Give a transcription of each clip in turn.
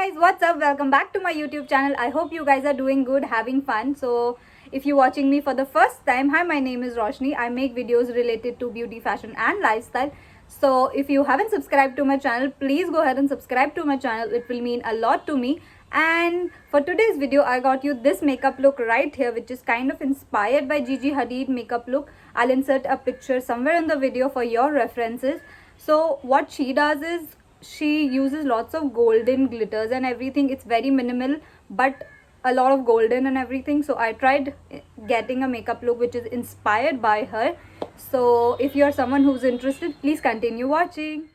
guys, what's up? Welcome back to my YouTube channel. I hope you guys are doing good, having fun. So if you're watching me for the first time, hi, my name is Roshni. I make videos related to beauty, fashion and lifestyle. So if you haven't subscribed to my channel, please go ahead and subscribe to my channel. It will mean a lot to me. And for today's video, I got you this makeup look right here, which is kind of inspired by Gigi Hadid makeup look. I'll insert a picture somewhere in the video for your references. So what she does is she uses lots of golden glitters and everything. It's very minimal but a lot of golden and everything. So I tried getting a makeup look which is inspired by her. So if you're someone who's interested, please continue watching.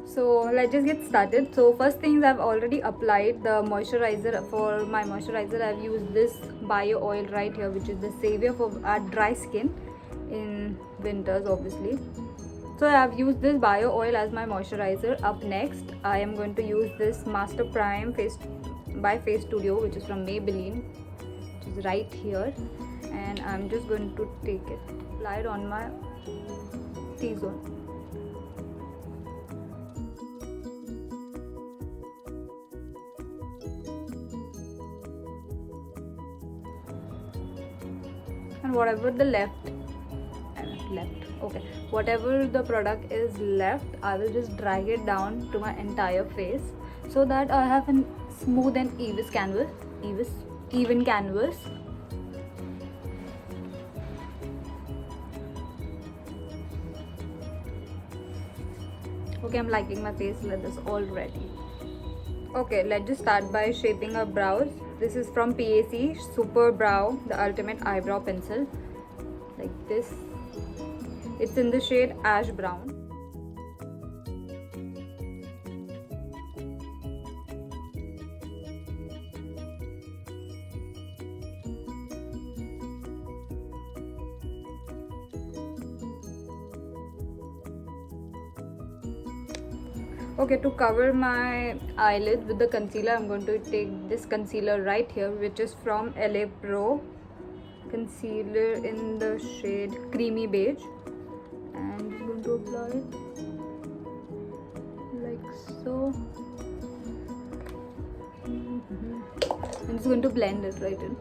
So let's just get started. So first things, I've already applied the moisturizer. For my moisturizer, I've used this bio oil right here, which is the savior for our dry skin in winters obviously. So I've used this bio oil as my moisturizer. Up next, I am going to use this Master Prime by Face Studio, which is from Maybelline, which is right here. And I'm just going to take it, apply it on my T-zone. And whatever the whatever the product is left, I will just drag it down to my entire face so that I have a smooth and even canvas. Okay, I'm liking my face like this already. Okay, let's just start by shaping our brows. This is from PAC Super Brow, the ultimate eyebrow pencil, like this. It's in the shade ash brown. Okay, to cover my eyelids with the concealer, I'm going to take this concealer right here, which is from LA Pro concealer in the shade creamy beige, and I'm going to apply it like so. I'm just going to blend it right in.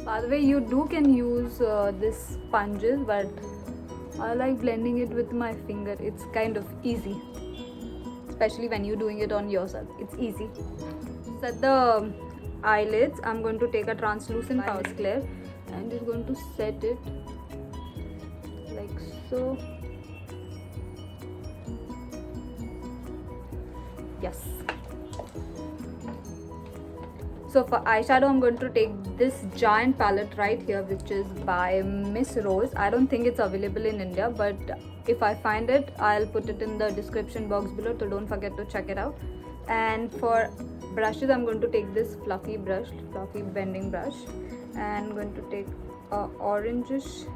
By the way, you can use this sponges, but I like blending it with my finger. It's kind of easy, especially when you're doing it on yourself. It's easy. Set the eyelids. I'm going to take a translucent powder clear and just going to set it like so. Yes. So for eyeshadow, I'm going to take this giant palette right here, which is by Miss Rose. I don't think it's available in India, but if I find it, I'll put it in the description box below, so don't forget to check it out. And for brushes, I'm going to take this fluffy bending brush, and I'm going to take a orangish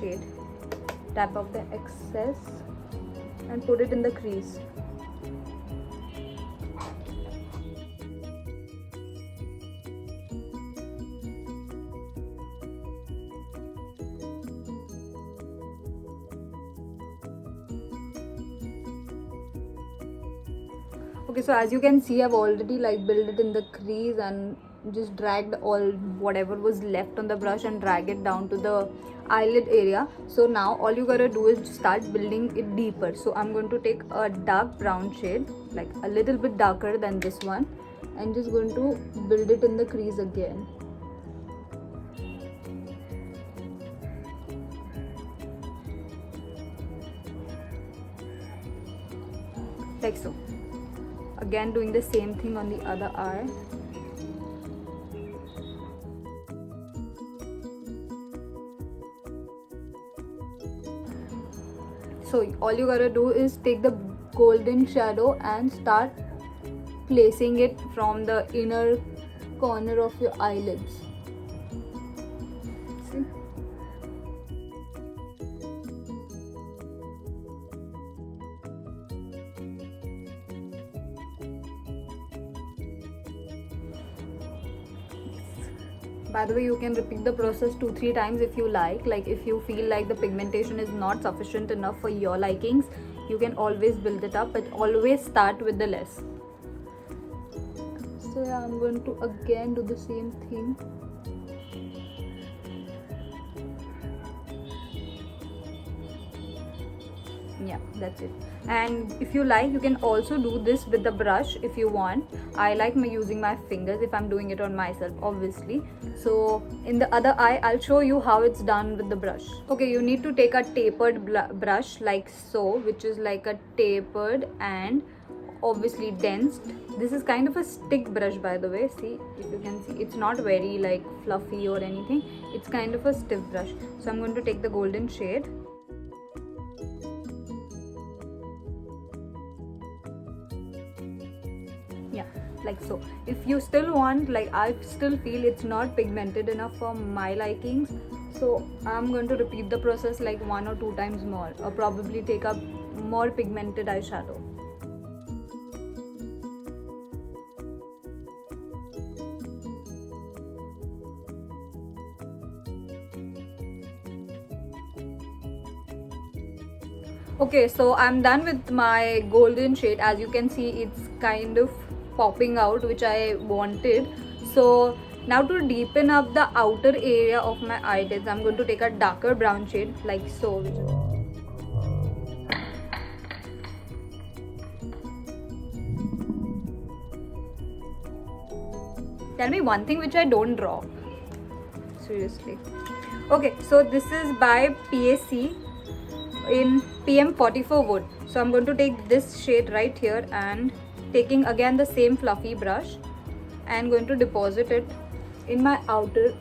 shade, tap off the excess and put it in the crease. Okay, so as you can see, I've already like built it in the crease and just dragged all whatever was left on the brush and drag it down to the eyelid area. So now all you gotta do is start building it deeper. So I'm going to take a dark brown shade, like a little bit darker than this one, and just going to build it in the crease again. Like so. Again, doing the same thing on the other eye. So all you gotta do is take the golden shadow and start placing it from the inner corner of your eyelids. See? By the way, you can repeat the process 2-3 times if you like if you feel like the pigmentation is not sufficient enough for your likings, you can always build it up, but always start with the less. So yeah, I'm going to again do the same thing. Yeah, that's it. And if you like, you can also do this with the brush if you want. I like using my fingers if I'm doing it on myself, obviously. So in the other eye, I'll show you how it's done with the brush. Okay, you need to take a tapered brush like so, which is like a tapered and obviously dense. This is kind of a stick brush, by the way. See, if you can see, it's not very like fluffy or anything. It's kind of a stiff brush. So I'm going to take the golden shade. Yeah, like so. If you still want, like I still feel it's not pigmented enough for my likings, so I'm going to repeat the process like 1 or 2 times more, or probably take a more pigmented eyeshadow. Okay, so I'm done with my golden shade. As you can see, it's kind of popping out, which I wanted. So now to deepen up the outer area of my eyelids, I'm going to take a darker brown shade like so. Tell me one thing which I don't draw. Seriously. Okay, so this is by PAC in PM44 wood. So I'm going to take this shade right here and taking again the same fluffy brush and going to deposit it in my outer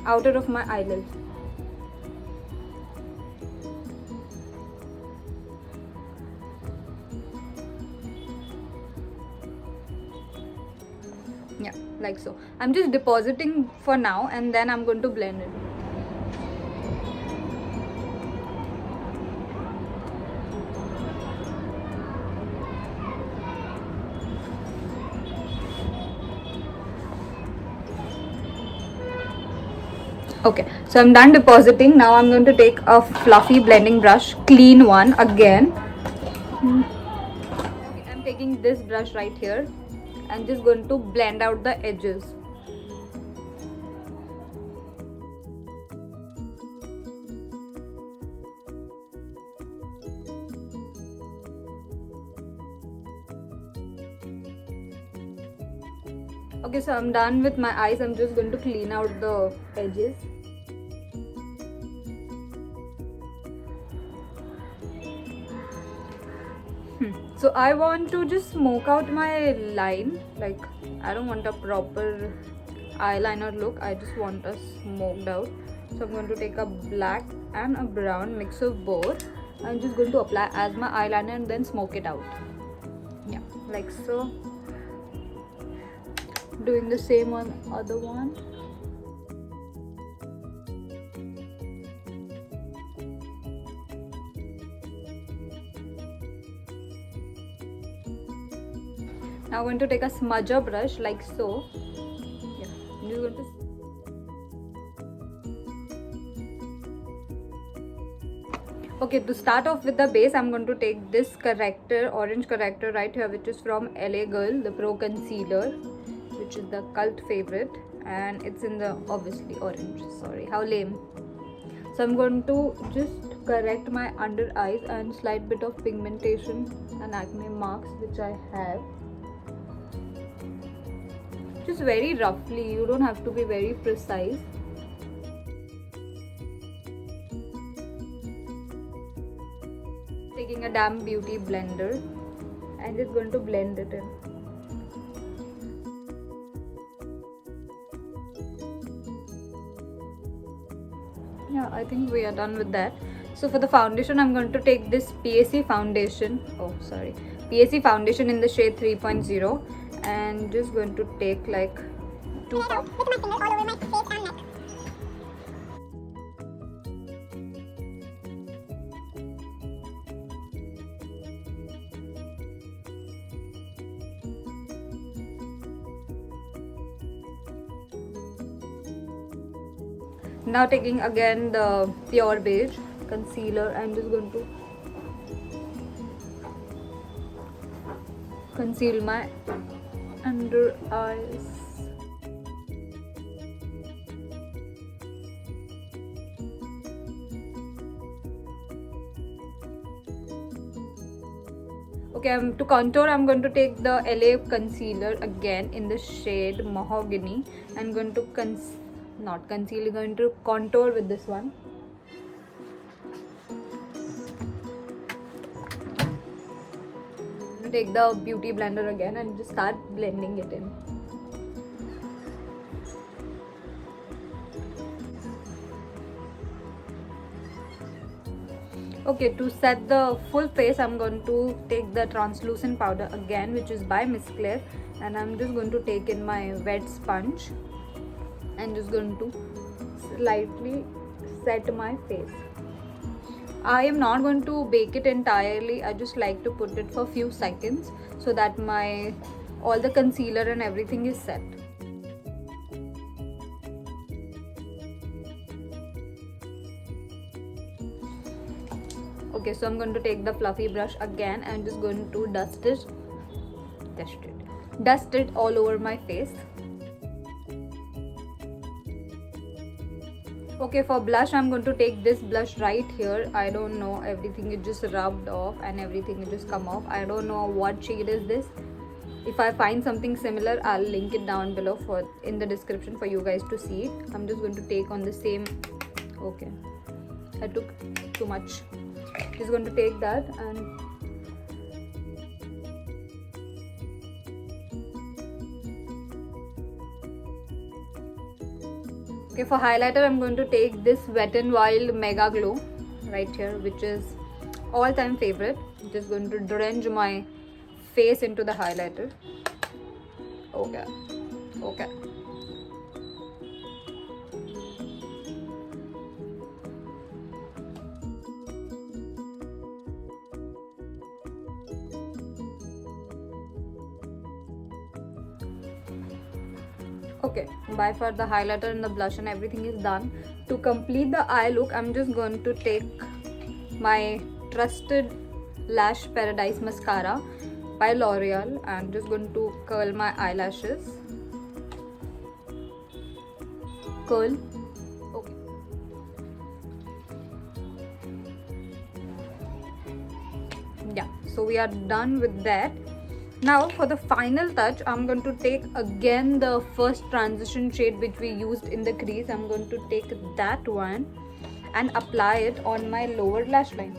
of my eyelid. Yeah, like so. I'm just depositing for now and then I'm going to blend it. Okay, so I'm done depositing. Now I'm going to take a fluffy blending brush, clean one again. Okay, I'm taking this brush right here and just going to blend out the edges. Okay, so I'm done with my eyes. I'm just going to clean out the edges. So I want to just smoke out my line. Like, I don't want a proper eyeliner look. I just want a smoked out. So I'm going to take a black and a brown mix of both. I'm just going to apply as my eyeliner and then smoke it out. Yeah, like so. Doing the same on other one. Now I'm going to take a smudger brush like so. Yeah, I'm just going to. Okay, to start off with the base, I'm going to take this corrector, orange corrector right here, which is from LA Girl, the Pro Concealer, which is the cult favorite, and it's in the obviously orange. Sorry, how lame. So I'm going to just correct my under eyes and slight bit of pigmentation and acne marks which I have. Just very roughly, you don't have to be very precise. Taking a damp beauty blender and just going to blend it in. Yeah, I think we are done with that. So for the foundation, I'm going to take this PAC foundation. Oh, sorry. PAC foundation in the shade 3.0 and just going to take like 2 pumps. With my finger all over my face and neck. Now taking again the Pure Beige concealer, I'm just going to conceal my under eyes. Okay, to contour, I'm going to take the LA concealer again in the shade Mahogany. I'm going to not conceal, going to contour with this one. I'm going to take the beauty blender again and just start blending it in. Okay, to set the full face, I'm going to take the translucent powder again, which is by Miss Claire, and I'm just going to take in my wet sponge and just going to slightly set my face. I am not going to bake it entirely. I just like to put it for a few seconds so that all the concealer and everything is set. Okay, so I'm going to take the fluffy brush again and just going to dust it all over my face. Okay, for blush, I'm going to take this blush right here. I don't know, everything is just rubbed off and everything is just come off. I don't know what shade is this. If I find something similar, I'll link it down below in the description for you guys to see it. I'm just going to take on the same. Okay, I took too much. Just going to take that and okay, for highlighter, I'm going to take this Wet n Wild Mega Glow right here, which is all-time favorite. I'm just going to drench my face into the highlighter. Okay. Okay, by far the highlighter and the blush and everything is done. To complete the eye look, I'm just going to take my trusted Lash Paradise mascara by L'Oreal and just going to curl my eyelashes. Curl. Okay. Yeah, so we are done with that. Now for the final touch, I'm going to take again the first transition shade which we used in the crease. I'm going to take that one and apply it on my lower lash line.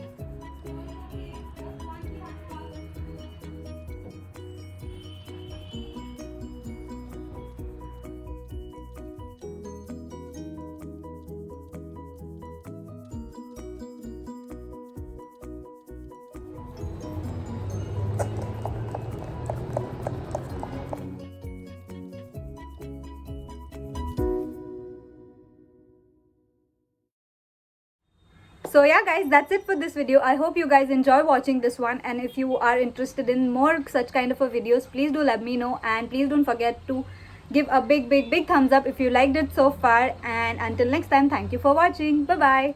So yeah guys, that's it for this video. I hope you guys enjoy watching this one, and if you are interested in more such kind of videos, please do let me know, and please don't forget to give a big thumbs up if you liked it so far. And until next time, thank you for watching. Bye bye.